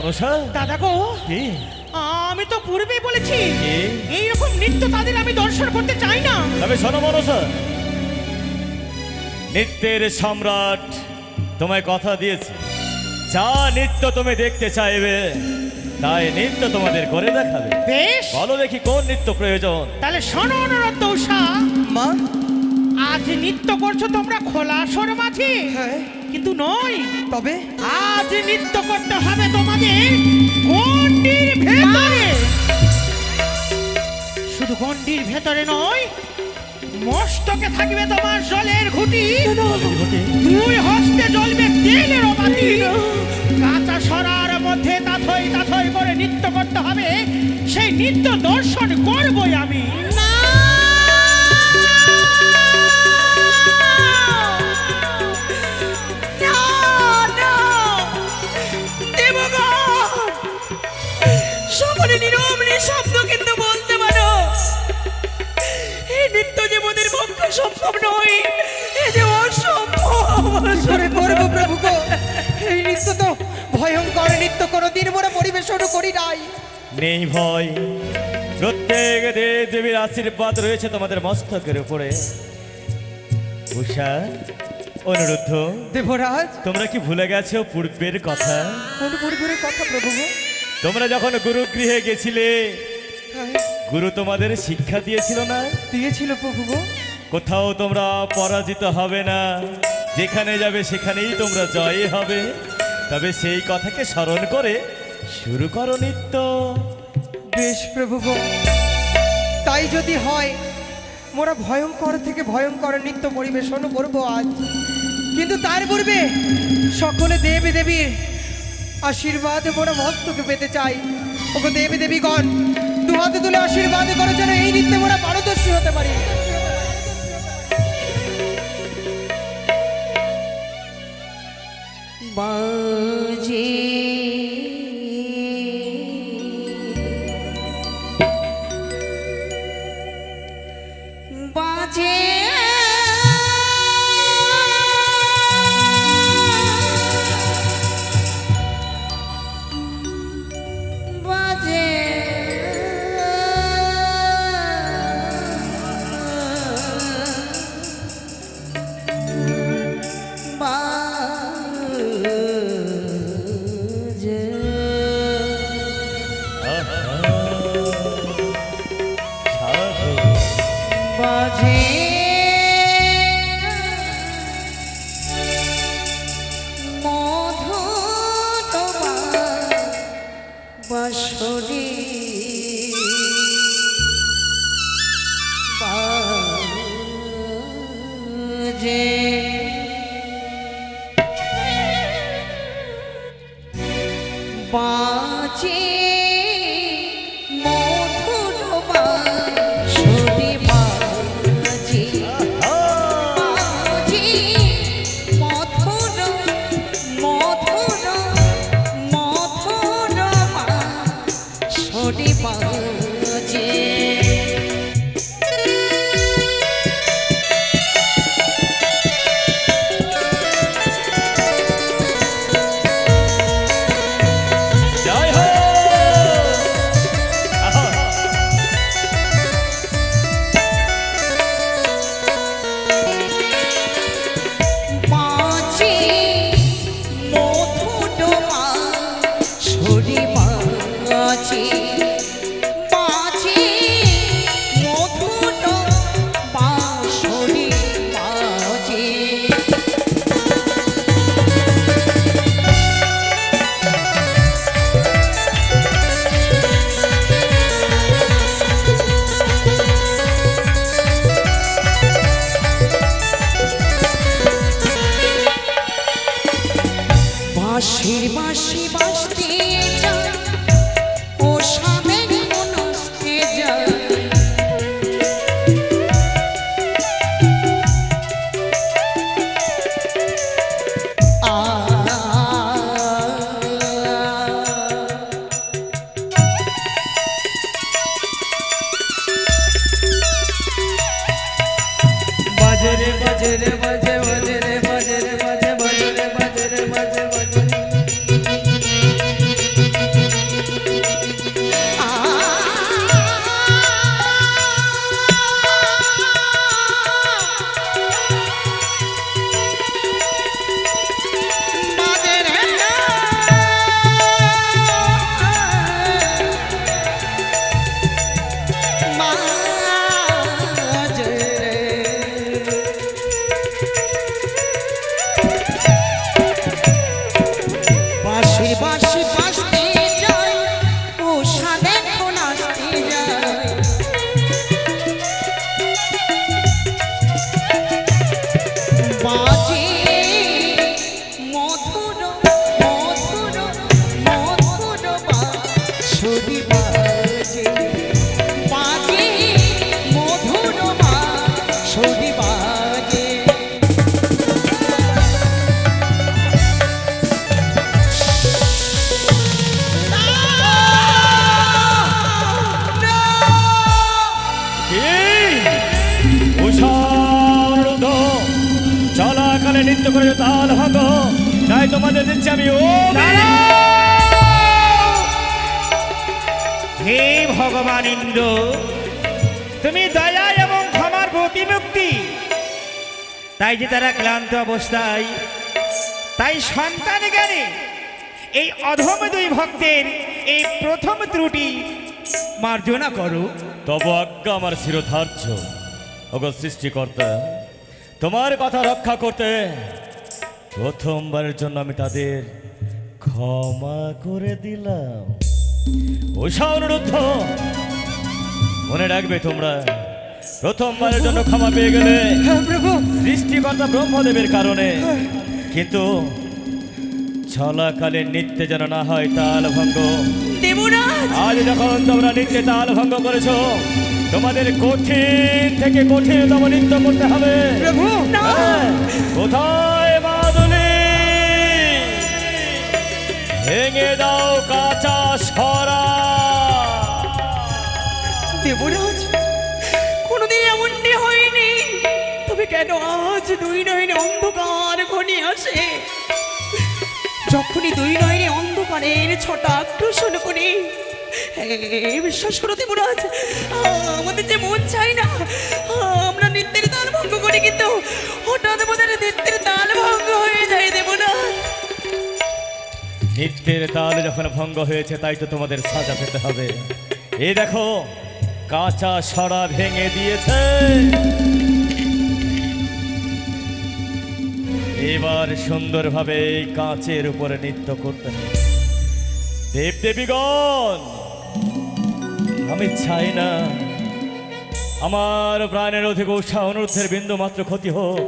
মনসা দাদা গো, কি? আমি তো পূর্বেই বলেছি এইরকম নৃত্য তাদের আমি দর্শন করতে চাই না। তবে শোনো মনসা, নৃত্যের সম্রাট তোমায় কথা দিয়েছে, যা নৃত্য তুমি দেখতে চাইবে তাই নৃত্য তোমাদের করে দেখাবে। বেশ, বলো দেখি কোন নৃত্য প্রয়োজন? তাহলে শোনো অনুরোধ উষা, মা। আজ নৃত্য করছো তোমরা খোলা আসর মাঠে, হ্যাঁ, কিন্তু নয়, তবে আজ নৃত্য করতে হবে তোমাদের গণ্ডির ভেতরে। শুধু গণ্ডির ভেতরে নয়, মস্তকে থাকবে তোমার জলের ঘুঁটি, দুই হস্তে জ্বলবে তেলের বাতি, কাঁচা সরার মধ্যে তাথই তাথই করে নৃত্য করতে হবে। সেই নৃত্য দর্শন করবই আমি। সকলে নীরব নিঃশব্দ কিন্তু বলতে পারো, এই নৃত্য যে মোদের পক্ষে সম্ভব নয়, এই যে অসম্ভব। করবো প্রভু গো, এই নৃত্য তো ভয়ঙ্কর নৃত্য, কোনোদিন মোরা পরিবেশন করি নাই। নেই ভয়, প্রত্যেক দেব দেবীর আশীর্বাদ রয়েছে তোমাদের মস্তকের উপরে। উষা, অনুরুদ্ধ, দেবরাজ, তোমরা কি ভুলে গেছো পূর্বের কথা? কোন পরিবারের কথা প্রভু গো? তোমরা যখন গুরুগৃহে গেছিলে, গুরু তোমাদের শিক্ষা দিয়েছিল না? দিয়েছিল প্রভু গো। কোথাও তোমরা পরাজিত হবে না, যেখানে যাবে সেখানেই তোমরা জয় হবে। তবে সেই কথাকে স্মরণ করে শুরু করো নৃত্য। বেশ প্রভু গো, তাই যদি হয় মোরা ভয়ঙ্কর থেকে ভয়ঙ্কর নৃত্য পরিবেশন করবো আজ। কিন্তু তার পূর্বে সকলে দেবী দেবীর আশীর্বাদ মোরা মস্তকে পেতে চাই। ওগো দেবী দেবীগণ, দুহাতে তুলে আশীর্বাদ করো যেন এই নৃত্যে মোরা পারদর্শী হতে পারি। বাজে বাজে বাজে বাজে মধু তোমার বাঁশরি বাজে বাজে মধুর বাঁশরি বাজে বাজে মধুর মধুর মধুর বাঁশরি বাজে। জয় হো। আহা। বাজে মধুর বাঁশরি বাজে বাজে মধুর বাঁশরি বাজে। বাঁশির বাঁশি বাজতে যায়, ও সাবেক মনস্তে যায়। বাজে রে বাজে রে বাজে বাজে রে বাজে রে বাজে বাজে রে বাজে রে বাজে বাজে। কি উষারুদ্ধ চলাকালে নৃত্য করে তাল ভাঙো, তাই তোমাদের দিচ্ছি আমি হে ভগবান ইন্দ্র, তুমি দয়া এবং ক্ষমার প্রতিমুক্তি। তাই যে তারা ক্লান্ত অবস্থায়, তাই সন্তান জ্ঞানে এই অধম দুই ভক্তের এই প্রথম ত্রুটি মার্জনা করো। তব আজ্ঞা আমার শিরোধার্য। ওগো সৃষ্টিকর্তা, তোমার কথা রক্ষা করতে প্রথমবারের জন্য আমি তাদের ক্ষমা করে দিলাম। উষা অনুরুদ্ধ, মনে রাখবে তোমরা প্রথমবারের জন্য ক্ষমা পেয়ে গেলে হ্যাঁ প্রভু। সৃষ্টিকর্তা ব্রহ্মদেবের কারণে, কিন্তু চলাকালে নৃত্যে যেন না হয় তাল ভঙ্গ। দেবরাজ আজ যখন তোমরা নৃত্যে তাল ভঙ্গ করেছো, তোমাদের কঠিন থেকে কঠিনতম নৃত্য করতে হবে। প্রভু হ্যাঁ, কোথায় মাদুলি? ভেঙে দাও কাঁচা সরা। দেবরাজ, কোনোদিন এমনটি হয়নি, তবে কেন আজ দুই নয়নে অন্ধকার ঘনিয়ে আসে? যখনই দুই নয়নে অন্ধকারের ছটা আকর্ষণ করে, বিশ্বাস করো দেবরাজ, আমাদের যে মন চাই না আমরা নৃত্যের তাল ভঙ্গ করি, কিন্তু হঠাৎ আমাদের নৃত্যের তাল ভঙ্গ হয়ে যায় দেবরাজ। নৃত্যের তাল যখন ভঙ্গ হয়েছে, তাই তো তোমাদের সাজা পেতে হবে। এই দেখো, কাঁচা সরা ভেঙে দিয়েছে। এবার সুন্দরভাবে এই কাঁচের উপরে নৃত্য করতে হবে। দেবদেবীগণ, আমি চাই না আমার প্রাণের অধিক উষা অনুরোধের বিন্দু মাত্র ক্ষতি হোক।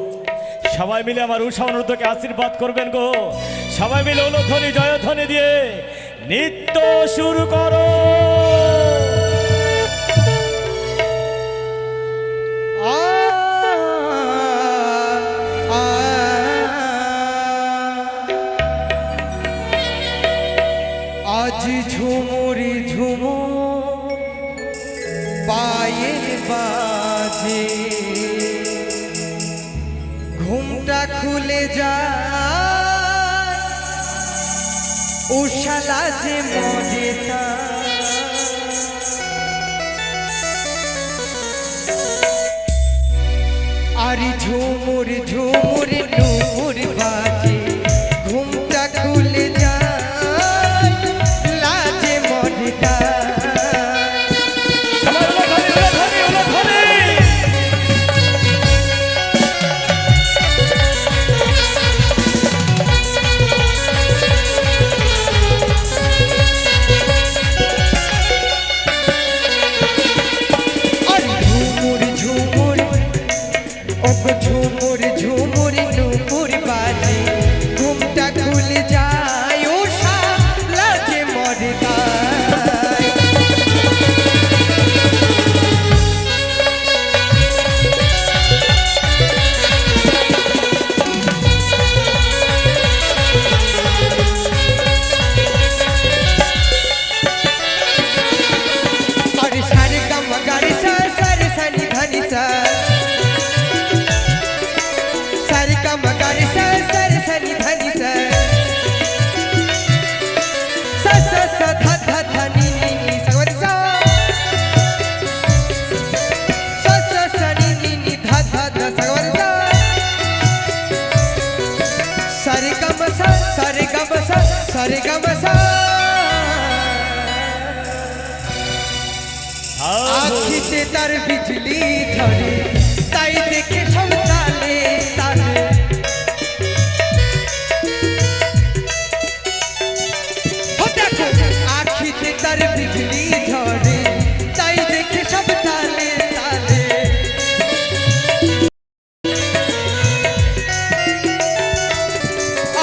সবাই মিলে আমার উষা অনুরোধকে আশীর্বাদ করবেন গো। সবাই মিলে উলধ্বনি জয়ধ্বনি দিয়ে নৃত্য শুরু করো। আজ ঝুমুরি ঝুমুর পায়ের বাজে, ঘুমটা খুলে যায় উষালা যে মজে আর ঝুমুর ঝুমুর নুপুর বাজে, ঘুমটা খুলে যায় লাজে মজেটা। সবাই উলধ্বনি, উলধ্বনি, উলধ্বনি। আর ঝুমুর ঝুমুর ওগো ঝুমুর ঝুমুর নুপুর বাজে, ঘুমটা খুলে যায় উষা লাজে মরে যায়। আর সারে গামা গারে সা সারে সানি ধানি সা, সারে গামা গারে সা সারে সানি ধানি সা, সা সা সা ধা ধা ধা নি নি নি সাগরে সা, সা সা সা নি নি নি ধা ধা ধা সাগরে সা, সারে গামা সা সারে গামা সা সারে গামা সা। আখিতে তার বিজলি ধরে, তাই দেখে সব তালে তালে। ও দেখো, আখিতে তার বিজলি ধরে, তাই দেখে সব তালে তালে।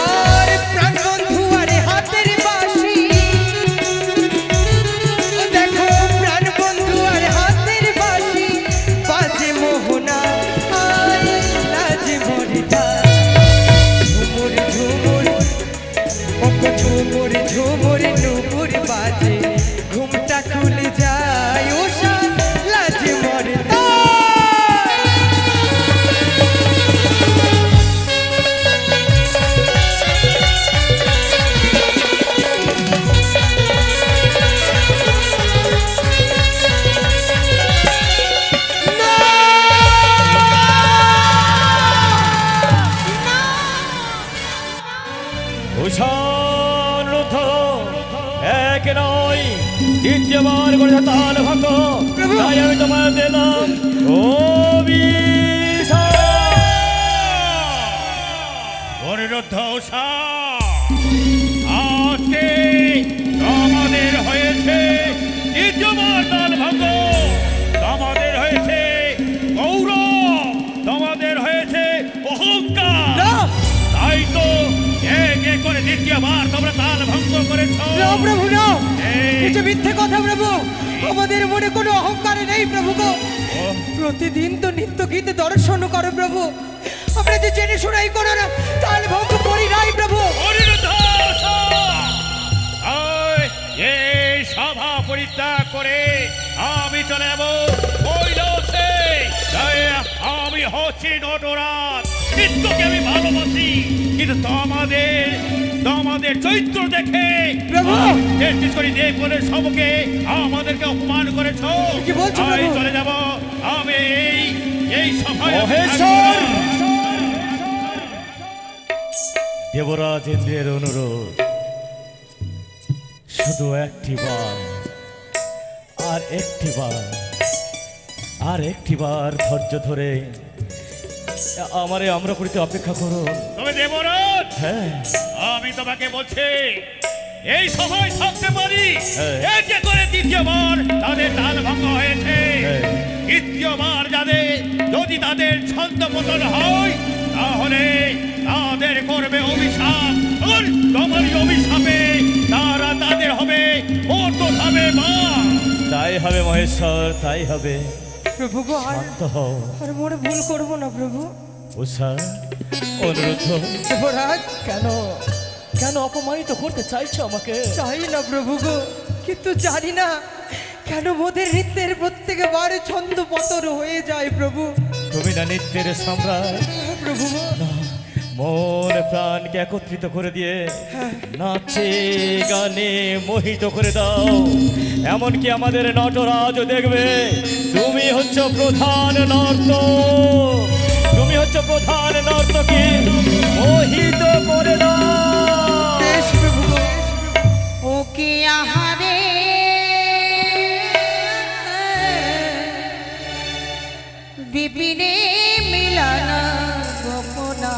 আর প্রাণ বন্ধু আরে হাতের বাঁশি, ও দেখো প্রাণ বন্ধু আর হাতের বাঁশি, অনিরুদ্ধ উষা, আজকে তোমাদের হয়েছে দ্বিতীয়বার তাল ভঙ্গ, তোমাদের হয়েছে গৌরব, তোমাদের হয়েছে অহংকার। না তাই তো এক এক করে দ্বিতীয়বার তোমরা তাল ভঙ্গ করেছ। না প্রভু না, এই- কিছু মিথ্যে কথা প্রভু, আমাদের মনে কোনো অহংকার নেই প্রভু গো। ও, প্রতিদিন তো নিত্য গীতে দর্শন করো প্রভু, আমরা যে জেনে শোনাই করো না তাল ভঙ্গ করি নাই প্রভু। অনিরুদ্ধ উষা, এই সভা পরিত্যাগ করে আমি চলে যাব কৈলাসে। তাই আমি হচ্ছি নটরাজ, নিত্যকে আমি ভালোবাসি, কিন্তু তোমাদের চরিত্র দেখে প্রভু! চেষ্টা করি দেবগণের সবকে আমাদেরকে অপমান করেছ। কি বলছো তাই প্রভু? চলে যাব আমি এই সভায়। মহেশ্বর! দেবরাজ ইন্দ্রের অনুরোধ, শুধু একটিবার আর একটিবার ধৈর্য ধরে আমারে আম্রপুরীতে অপেক্ষা করো। তবে দেবরাজ, হ্যাঁ, আমি তোমাকে বলছি এই সভায় থাকতে পারি। হ্যাঁ। এই যে করে দ্বিতীয়বার তাদের তাল ভঙ্গ হয়েছে, হ্যাঁ। তৃতীয়বার যদি তাদের ছন্দ পতন হয়, তাহলে তাদের করবে অভিশাপ। আর তোমার অভিশাপে তাদের হবে হবে মা। তাই হবে মহেশ্বর, তাই হবে। প্রভু গো আর শান্ত হও আর মোরে ভুল করবো না প্রভু। উষা, অনুরোধ। দেবরাজ কেন অপমানিত করতে চাইছো আমাকে? চাই না প্রভু গো, কিন্তু জানি না কেন মোদের নৃত্যের প্রত্যেকে বারে ছন্দ পতন হয়ে যায় প্রভু। তুমি না নিত্যের সম্রাট, প্রভু গো, মন প্রাণকে একত্রিত করে দিয়ে নাচে গানে মোহিত করে দাও। এমনকি আমাদের নটরাজও দেখবে তুমি হচ্ছ প্রধান নর্তকী, মোহিত করে দাও। বেশ প্রভু গো। ওকে আহারে বিপিনে মিলানা গোপনা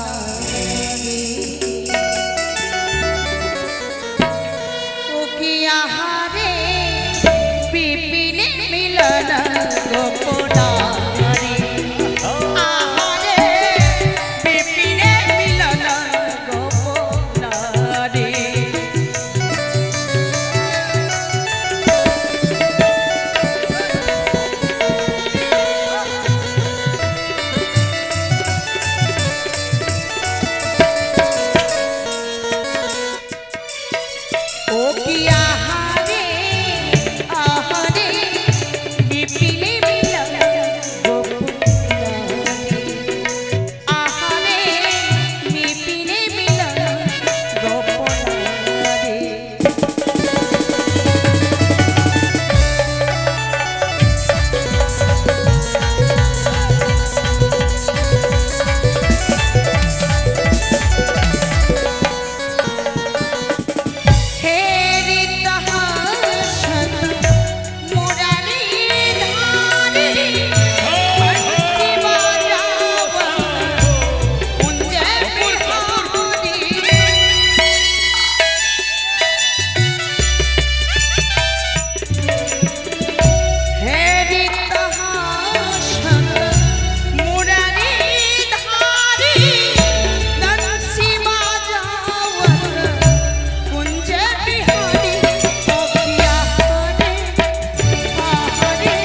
ওকে আহারে বিপিনে মিলানা গোপনা আহারে বিপিনে মিলানা গোপনা ও কি আহারে আহারে বিপিনে মিলানা গোপনারে আহারে বিপিনে মিলানা গোপনারে হে রিতহাসন মুরারি ধারে বন্সি বাজাবা কুঞ্জে বিহারি হে রিতহাসন মুরারি ধারে বন্সি বাজাবা কুঞ্জ বিহারি ওকিয়া হরে আহারে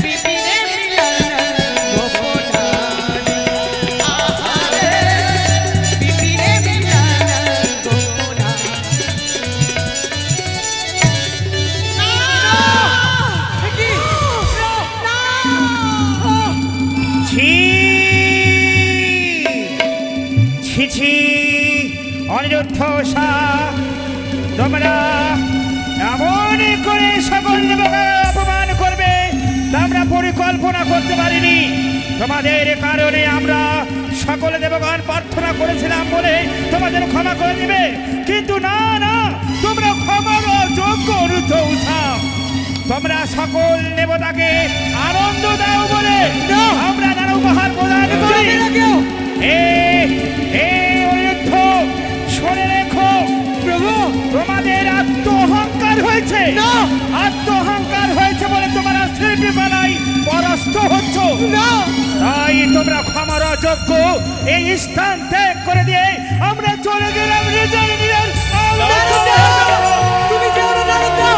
বিপিনে মিলানা গোপনা আহারে বিপিনে মিলানা গোপনা আহারে বিপিনে মিলানা গোপনা ছি ছি ছি অনিরুদ্ধ উষা, তোমরা এমন করে সকল দেবতাকে অপমান করবে তা আমরা পরিকল্পনা করতে পারিনি। তোমাদের কারণে আমরা সকল দেবগণ প্রার্থনা করেছিলাম বলে তোমাদের ক্ষমা করে দিবে, কিন্তু না না, তোমরা ক্ষমার অযোগ্য অনিরুদ্ধ উষা। তোমরা সকল দেবতাকে আনন্দ দাও বলে আমরা তারা উপহার প্রদান করি। যাবে না কেউ। অনিরুদ্ধ, শুনে রেখো প্রভু তোমাদের আত্ম অহংকার হয়েছে। না। আত্ম অহংকার হয়েছে বলে তোমরা শিল্পীপালায় পরাস্ত হচ্ছ। না তাই তোমরা ক্ষমার অযোগ্য। এই স্থান ত্যাগ করে দিয়ে আমরা চলে গেলাম নিজের নিজের নারদা, তুমি যেও না নারদা।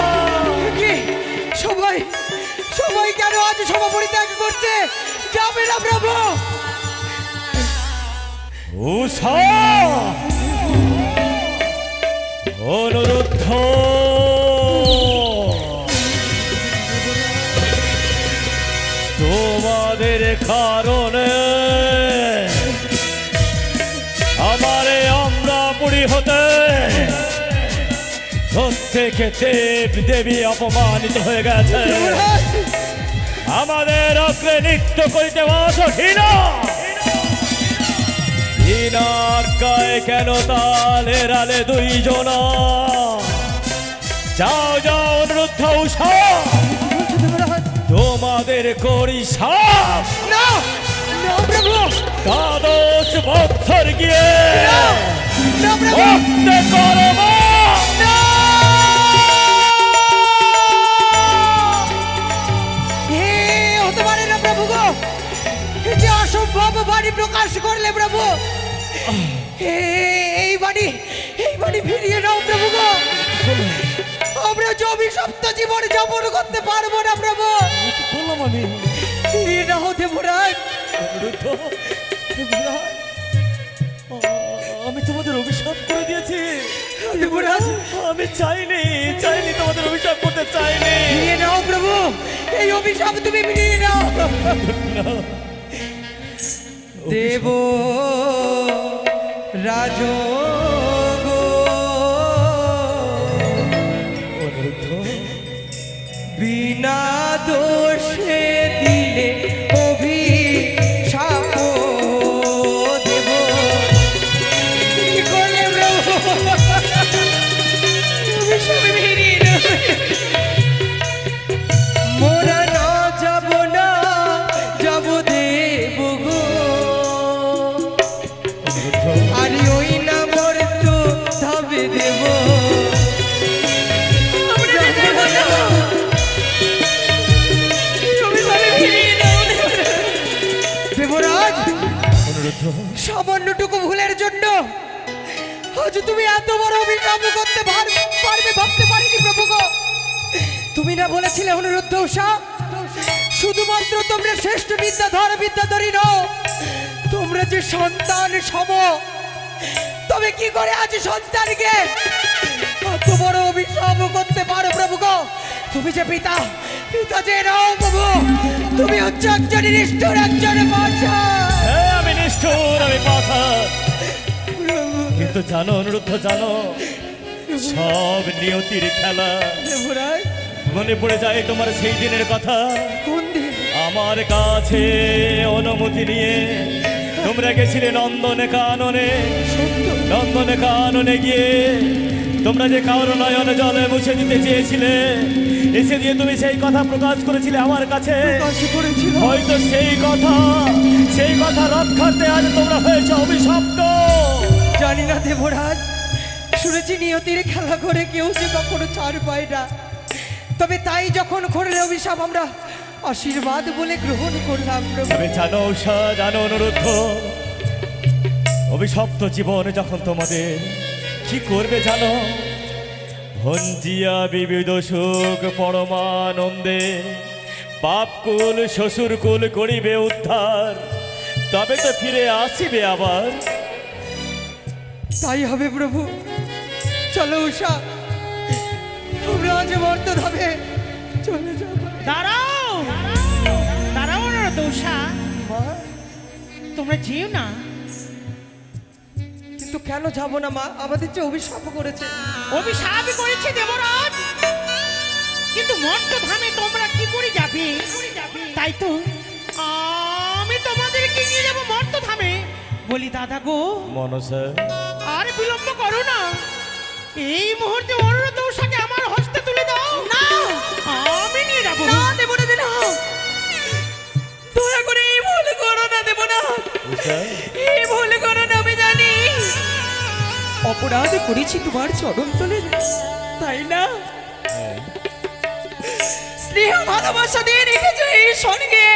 কি সবাই সবাই কেন আজ সভা পরিত্যাগ করছে? যাবে না প্রভু। উষা অনুরুদ্ধ তোমাদের কারণে আমারে আমরা পুরী হতে প্রত্যেকে দেব দেবী অপমানিত হয়ে গেছে। আমাদের অগ্রে নৃত্য করিতে বাসো ঘৃণা গায়ে কেন তালের আলে দুইজনা। যাও যাও অনুরুদ্ধ উষা, তোমাদের করি সাপ না না প্রভু। দ্বাদশ বৎসর গিয়ে না প্রভু। ভক্তে করব। হে হতে পারে না প্রভু গো। এই যে অসম্ভব বাণী প্রকাশ করলে প্রভু। এই বাণী ফিরিয়ে নাও প্রভু গো। আমরা যে অভিশপ্ত জীবন যাপন করতে পারবো না প্রভু। কি করলাম আমি? ফিরিয়ে নাও দেবরাজ। অনুরুদ্ধ, দেবরাজ, আমি তোমাদের অভিশাপ করে দিয়েছি। দেবরাজ আমি চাইনি তোমাদের অভিশাপ করতে চাইনি। ফিরিয়ে নাও প্রভু। এই অভিশাপ তুমি ফিরিয়ে নাও। দেব রাজ বিনা দোষে দিলে অভিশাপ দেব। কি করলে প্রভু? অভিশাপ ফিরিয়ে নাও। মোরা না যাব না, যাব দেব গো। আরে ওই না মোর তো ধাবে দেব। আমরা যেতে পারবো না। এই অভিশাপে ফিরিয়ে দাও দেবরাজ। দেবরাজ, সামান্যটুকু ভুলের জন্য আজ তুমি এত বড় অভিশাপ করতে পারবে ভাবতে পারিনি প্রভু গো। তুমি না বলেছিলে অনুরুদ্ধ উষা, শুধুমাত্র তোমরা শ্রেষ্ঠ বিদ্যাধরী নও, তোমরা যে সন্তান সম। তবে কি করে আজ সন্তানকে এত বড় অভিশাপ করতে পারো প্রভু গো? তুমি যে পিতা যে নও প্রভু। তুমি হচ্ছে একজন নিষ্ঠুর, একজন পাষা। হ্যাঁ, আমি নিষ্ঠুর, আমি পাথা। কিন্তু জানো অনুরুদ্ধ, জানো সব নিয়তির খেলা। দেবরাজ, মনে পড়ে যায় তোমার সেই দিনের কথা। কোন দিন? আমার কাছে অনুমতি নিয়ে তোমরা গেছিলে নন্দনে কাননে গিয়ে তোমরা যে কারো নয়নে জলে মুছে দিতে চেয়েছিলে, এসে দিয়ে তুমি সেই কথা প্রকাশ করেছিলে আমার কাছে। হয়তো সেই কথা রক্ষার্থে আজ তোমরা হয়েছে অভিশপ্ত। জানি না দেবরাজ, শুনেছি নিয়তির খেলা করে কেউ যে কখনো ছাড় পায় না। তবে তাই যখন করলে অভিশাপ আমরা আশীর্বাদ বলে গ্রহণ করলাম প্রভু। তবে জানো উষা, জানো অনুরুদ্ধ, অভিশপ্ত জীবন যখন তোমাদের কি করবে জানো? ভঞ্জিয়া বিবিধ সুখ পরমানন্দে পাপকুল শ্বশুরকুল করিবে উদ্ধার, তবে তো ফিরে আসিবে আবার। তাই হবে প্রভু। চলো উষা, তোমরা আজ মর্তধামে চলে যাও। দাঁড়াও অনুরোধ উষা, তোমরা যেও না। কিন্তু কেন যাবো না মা? আমাদের যে অভিশাপ করেছে। অভিশাপ করেছে দেবরাজ, কিন্তু মর্তধামে তোমরা কি করে যাবে? তাই তো আমি তোমাদেরকে নিয়ে যাবো মর্তধামে। বলি দাদা গো, মনসা আর বিলম্ব করো না। এই মুহূর্তে অনুরোধ উষাকে আমার হস্তে তুলে দাও। না, আমি করেছি তোমার চরণ তলে, তাই না? স্নেহ ভালোবাসা দিয়ে রেখেছো এই সঙ্গে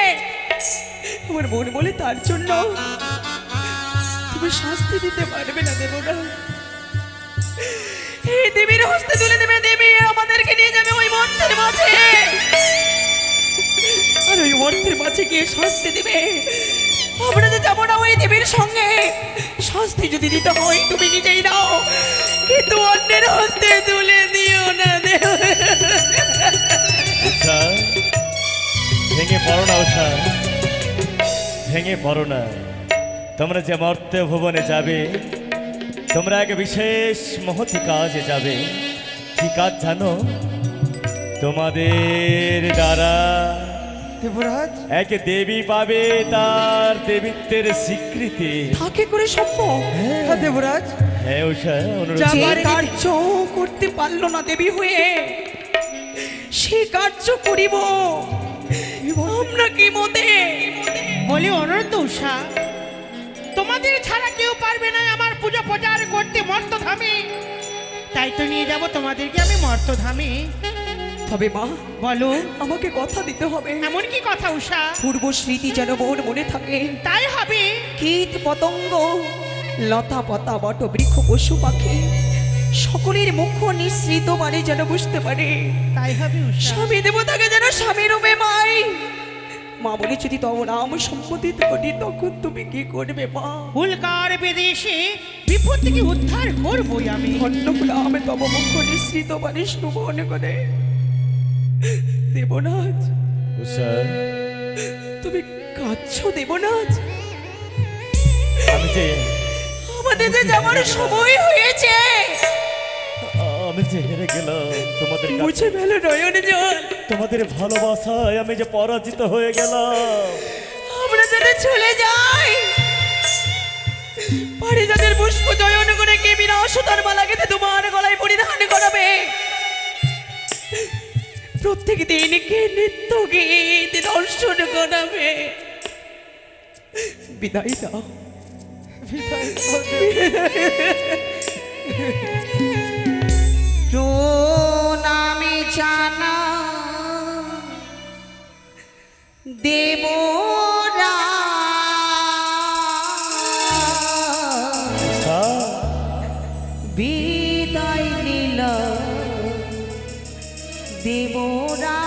আমার মন বলে, তার জন্য তুমি শাস্তি দিতে পারবে না, দেব না। এই দেবীর হস্তে তুলে দেবে, দেবী আমাদেরকে নিয়ে যাবে ওই মর্তের মাঝে, আর ওই মর্তের মাঝে গিয়ে শাস্তি দিবে। আমরা যে যাবো না ওই দেবীর সঙ্গে, শাস্তি যদি দিতে হয় তুমি নিজেই দাও, কিন্তু অন্যের হস্তে তুলে দিও না, দেব। উষা, ভেঙে পড়ো না উষা, ভেঙে পড়ো না। তোমরা যে মর্ত ভুবনে যাবে, তোমরা এক বিশেষ মহতি কাজে যাবে। কি কাজ জানো? তোমাদের দ্বারা দেবরাজ, এক দেবী পাবে তার দেবীত্বের স্বীকৃতি। তাকে করে সম্ভব? হ্যাঁ দেবরাজ, হ্যাঁ উষা, অনুরোধ যে করি। কার্য করতে পারলো না দেবী হয়ে, সে কার্য করিব আমরা কি মতে? বলি অনুরোধ উষা, তোমাদের ছাড়া কেউ পারবে না আমার পুজো প্রচার করতে মর্তধামে, তাই তো নিয়ে যাব তোমাদেরকে আমি মর্তধামে। তবে মা, বলো, আমাকে কথা দিতে হবে, এমন কি কথা উষা? পূর্ব স্মৃতি যেন মোর মনে থাকে। তাই হবে। কীট পতঙ্গ, লতা পাতা, বট বৃক্ষ, পশু পাখি সকলের মুখ্য নিঃসৃত বাণী যেন বুঝতে পারে। তাই হবে উষা। স্বামী দেবতাকে যেন স্বামী রূপে মাই। মা বলে, যদি তব নাম সম্মতি করি, তখন তুমি কি করবে মা? উল্কার বিদেশে বিপদ থেকে উদ্ধার করবই আমি। ধন্যগুলো আমি তব মুখ্য নিঃসৃত বাণী শ্রবণ করে দেবনাথ। উষা, তুমি কাঁদছো দেবনাথ? আমি যে আমাদের যে যাওয়ার সময় হয়েছে, হেরে গেলাম তোমাদের কাছে। মুছে ফেলো নয়ন জল। তোমাদের ভালোবাসায় আমি যে পরাজিত হয়ে গেলাম। আমরা যদি চলে যাই, পারিজাতের পুষ্প চয়ন করে কে বিনা সুতার মালা গেঁথে তোমার গলায় পরিধান করাবে? প্রত্যেক দিন কে নৃত্য গীত দর্শন করাবে? বিদায় দাও, বিদায় দাও দেব। নামে জানা দেবরা, উষা, বিদায় নিল দেবরা।